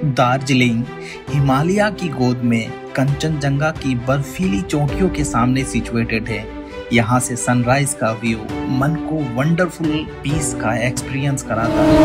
दार्जिलिंग हिमालय की गोद में कंचनजंगा की बर्फीली चोटियों के सामने सिचुएटेड है। यहाँ से सनराइज का व्यू मन को वंडरफुल पीस का एक्सपीरियंस कराता है।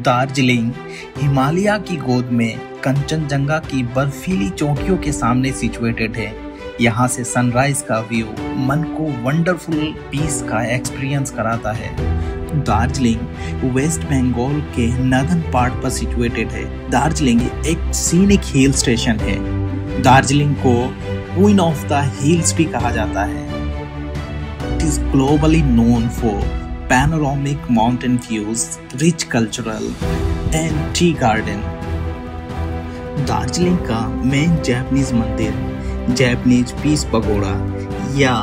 दार्जिलिंग हिमालय की गोद में कंचनजंगा की बर्फीली चोटियों के सामने सिचुएटेड है। यहाँ से सनराइज का व्यू मन को वंडरफुल पीस का एक्सपीरियंस कराता है। दार्जिलिंग वेस्ट बंगाल के नॉर्दर्न पार्ट पर सिचुएटेड है। दार्जिलिंग एक सीनिक हिल स्टेशन है। दार्जिलिंग को क्वीन ऑफ द हिल्स भी कहा जाता है। It is globally known for panoramic mountain views, rich cultural and tea garden. Darjeeling का मेन जापानीज मंदिर जापानीज पीस पगोड़ा या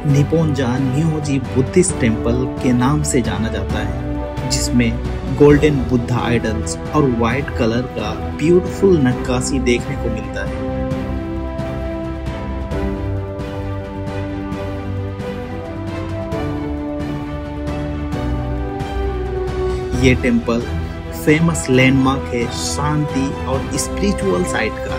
निप्पोंजान न्योजी बुद्धिस्ट टेम्पल के नाम से जाना जाता है, जिसमें गोल्डन बुद्धा आइडल्स और वाइट कलर का ब्यूटीफुल नक्काशी देखने को मिलता है। ये टेम्पल फेमस लैंडमार्क है शांति और स्पिरिचुअल साइट का।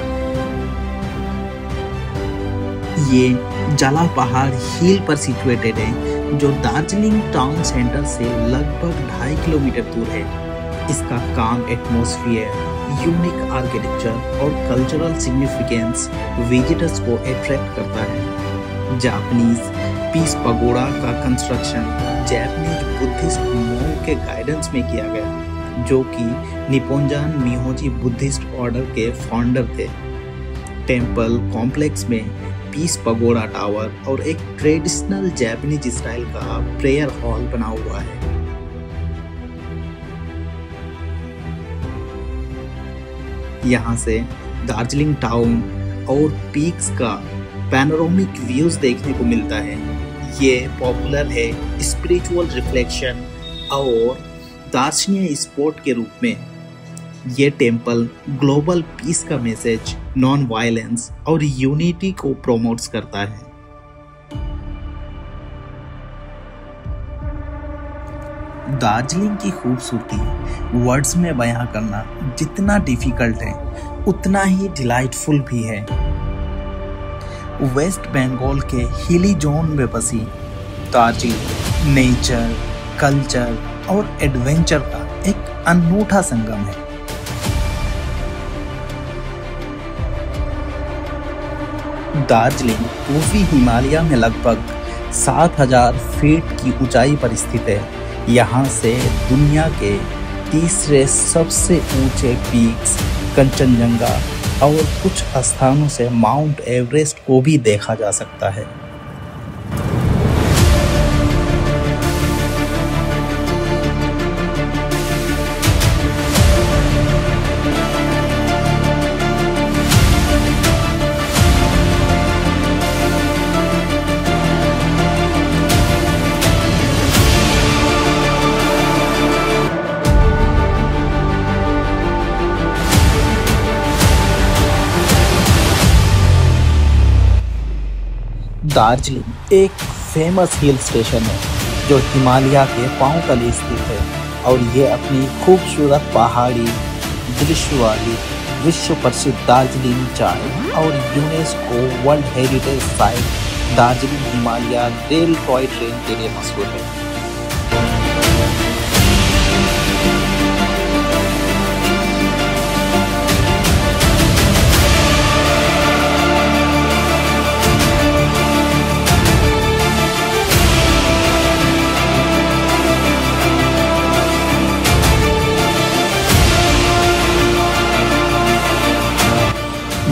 ये जला पहाड़ हिल पर सिचुएटेड है, जो दार्जिलिंग टाउन सेंटर से लगभग 2.5 किलोमीटर दूर है। इसका काम एटमॉस्फेयर, यूनिक आर्किटेक्चर और कल्चरल सिग्निफिकेंस विजिटर्स को अट्रैक्ट करता है। जापानीज पीस पगोड़ा का कंस्ट्रक्शन जापानीज बुद्धिस्ट मॉन्क के गाइडेंस में किया गया, जो कि निप्पोंजान म्योजी बुद्धिस्ट ऑर्डर के फाउंडर थे। टेम्पल कॉम्प्लेक्स में पीस पगोड़ा टावर और एक ट्रेडिशनल जापानीज स्टाइल का प्रेयर हॉल बना हुआ है। यहाँ से दार्जिलिंग टाउन और पीक्स का पैनोरामिक व्यूज देखने को मिलता है। ये पॉपुलर है स्पिरिचुअल रिफ्लेक्शन और दार्शनिक स्पोर्ट के रूप में। ये टेम्पल ग्लोबल पीस का मैसेज, नॉन वायलेंस और यूनिटी को प्रमोट्स करता है। दार्जिलिंग की खूबसूरती वर्ड्स में बयां करना जितना डिफिकल्ट है, उतना ही डिलाइटफुल भी है। वेस्ट बंगाल के हिली जोन में बसी दार्जिलिंग नेचर, कल्चर और एडवेंचर का एक अनूठा संगम है। दार्जिलिंग पूर्वी हिमालय में लगभग 7000 फीट की ऊंचाई पर स्थित है। यहाँ से दुनिया के तीसरे सबसे ऊंचे पीक्स कंचनजंगा और कुछ स्थानों से माउंट एवरेस्ट को भी देखा जा सकता है। दार्जिलिंग एक फेमस हिल स्टेशन है जो हिमालय के पांव तले स्थित है और ये अपनी खूबसूरत पहाड़ी दृश्य वाली विश्व प्रसिद्ध दार्जिलिंग चाय और UNESCO world heritage site Darjeeling Himalaya rail toy train के लिए मशहूर है।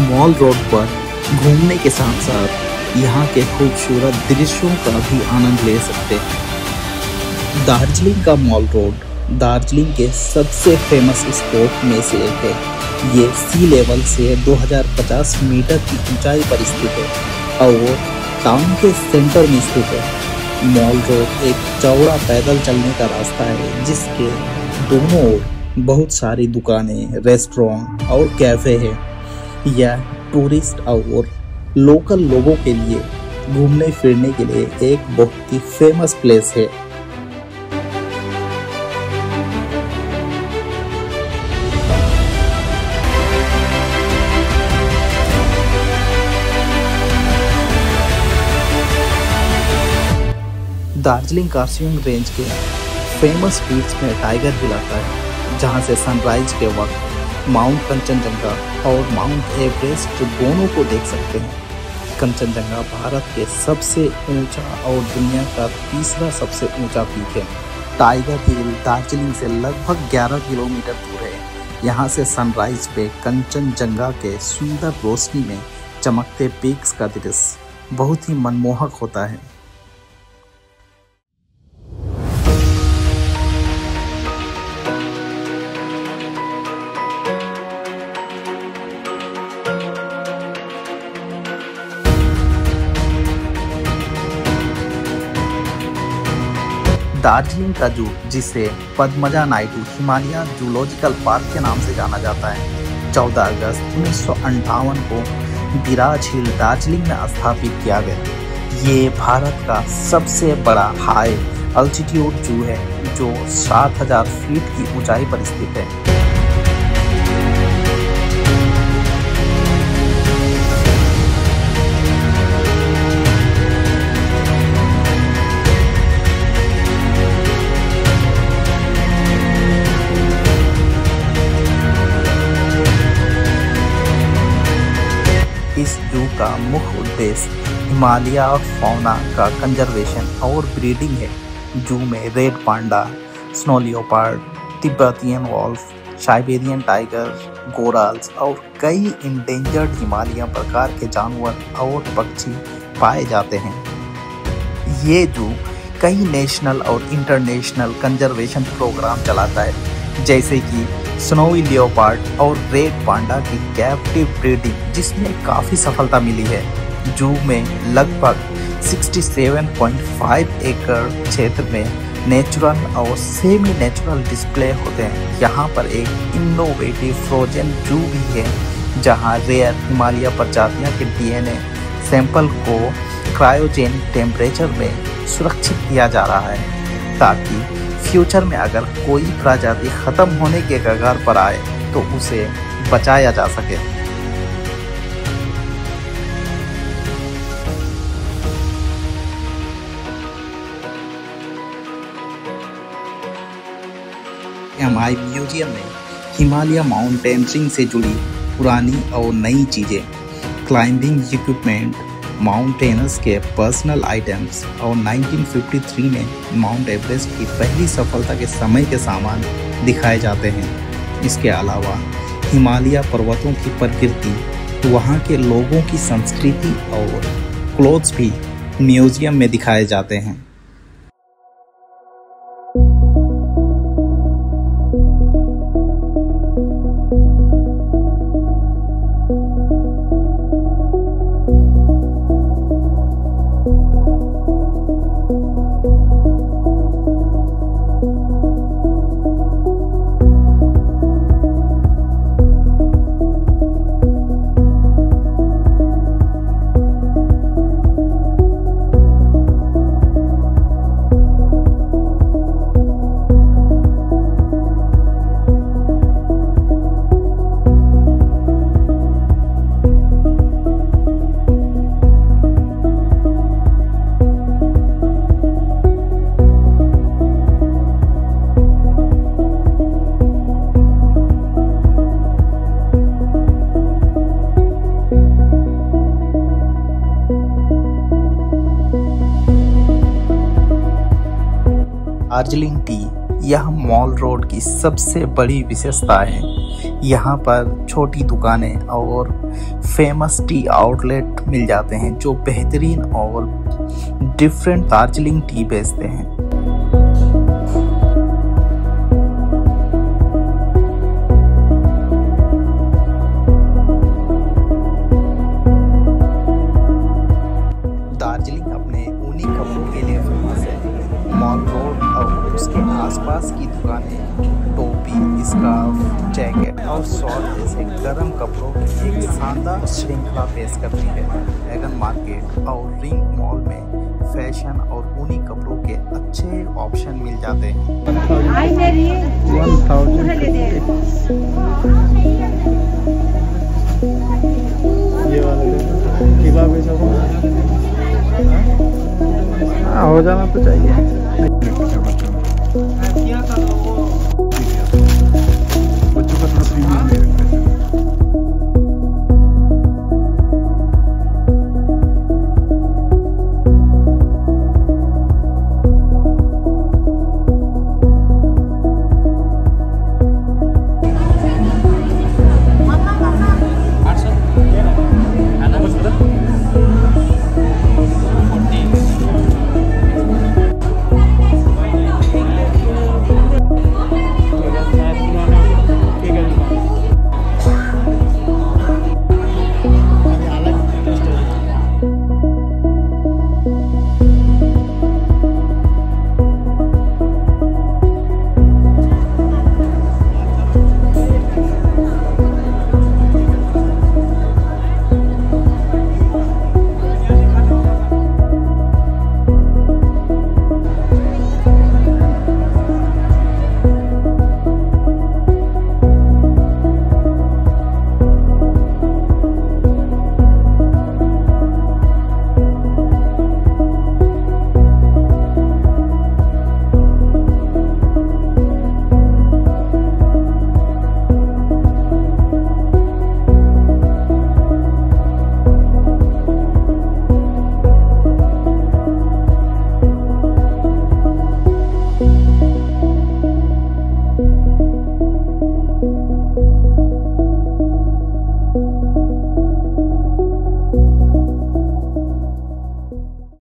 मॉल रोड पर घूमने के साथ साथ यहाँ के खूबसूरत दृश्यों का भी आनंद ले सकते हैं। दार्जिलिंग का मॉल रोड दार्जिलिंग के सबसे फेमस स्पॉट में से एक है। ये सी लेवल से 2050 मीटर की ऊंचाई पर स्थित है और टाउन के सेंटर में स्थित है। मॉल रोड एक चौड़ा पैदल चलने का रास्ता है जिसके दोनों ओर बहुत सारी दुकानें, रेस्टोरेंट और कैफे हैं। यह टूरिस्ट और लोकल लोगों के लिए घूमने फिरने के लिए एक बहुत ही फेमस प्लेस है। दार्जिलिंग कारसियोंग रेंज के फेमस पीक्स में टाइगर हिल आता है, जहां से सनराइज के वक्त माउंट कंचनजंगा और माउंट एवरेस्ट दोनों को देख सकते हैं। कंचनजंगा भारत के सबसे ऊंचा और दुनिया का तीसरा सबसे ऊंचा पीक है। टाइगर हिल दार्जिलिंग से लगभग 11 किलोमीटर दूर है। यहाँ से सनराइज पे कंचनजंगा के सुंदर रोशनी में चमकते पीक्स का दृश्य बहुत ही मनमोहक होता है। दार्जिलिंग का जू, जिसे पद्मजा नायडू हिमालय जूलॉजिकल पार्क के नाम से जाना जाता है, 14 अगस्त 1958 को दिराज हिल दार्जिलिंग में स्थापित किया गया। ये भारत का सबसे बड़ा हाई अल्टीट्यूड जू है जो 7000 फीट की ऊंचाई पर स्थित है। इस जू का मुख्य उद्देश्य हिमालय और फौना का कंजर्वेशन और ब्रीडिंग है। जू में red panda, snow leopard, Tibetan wolf, Siberian tiger, gorals और कई इंडेंजर्ड हिमालयी प्रकार के जानवर और पक्षी पाए जाते हैं। ये जू कई नेशनल और इंटरनेशनल कंजर्वेशन प्रोग्राम चलाता है, जैसे कि स्नोवी लियोपार्ड और रेड पांडा की कैप्टिव ब्रीडिंग, जिसमें काफ़ी सफलता मिली है। जू में लगभग 67.5 एकड़ क्षेत्र में नेचुरल और सेमी नेचुरल डिस्प्ले होते हैं। यहाँ पर एक इनोवेटिव फ्रोजन जू भी है, जहाँ रेयर हिमालय प्रजातियों के डीएनए सैंपल को क्रायोजेनिक टेम्परेचर में सुरक्षित किया जा रहा है, ताकि फ्यूचर में अगर कोई प्रजाति खत्म होने के कगार पर आए तो उसे बचाया जा सके। एमआई म्यूजियम में हिमालय माउंटेनियरिंग से जुड़ी पुरानी और नई चीजें, क्लाइंबिंग इक्विपमेंट, माउंटेनर्स के पर्सनल आइटम्स और 1953 में माउंट एवरेस्ट की पहली सफलता के समय के सामान दिखाए जाते हैं। इसके अलावा हिमालय पर्वतों की प्रकृति, वहाँ के लोगों की संस्कृति और क्लोथ्स भी म्यूजियम में दिखाए जाते हैं। दार्जिलिंग टी यह मॉल रोड की सबसे बड़ी विशेषता है। यहाँ पर छोटी दुकानें और फेमस टी आउटलेट मिल जाते हैं जो बेहतरीन और डिफरेंट दार्जिलिंग टी बेचते हैं। दार्जिलिंग अपने ऊनी कपड़ों के लिए फेमस है। मॉल रोड और उसके आसपास की दुकानें टोपी, स्कार्फ, जैकेट और शॉर्ट जैसे गर्म कपड़ों की एक शानदार श्रृंखला पेश करती है। एगन मार्केट और रिंग मॉल में फैशन और ऊनी कपड़ों के अच्छे ऑप्शन मिल जाते हैं। हो जाना तो चाहिए।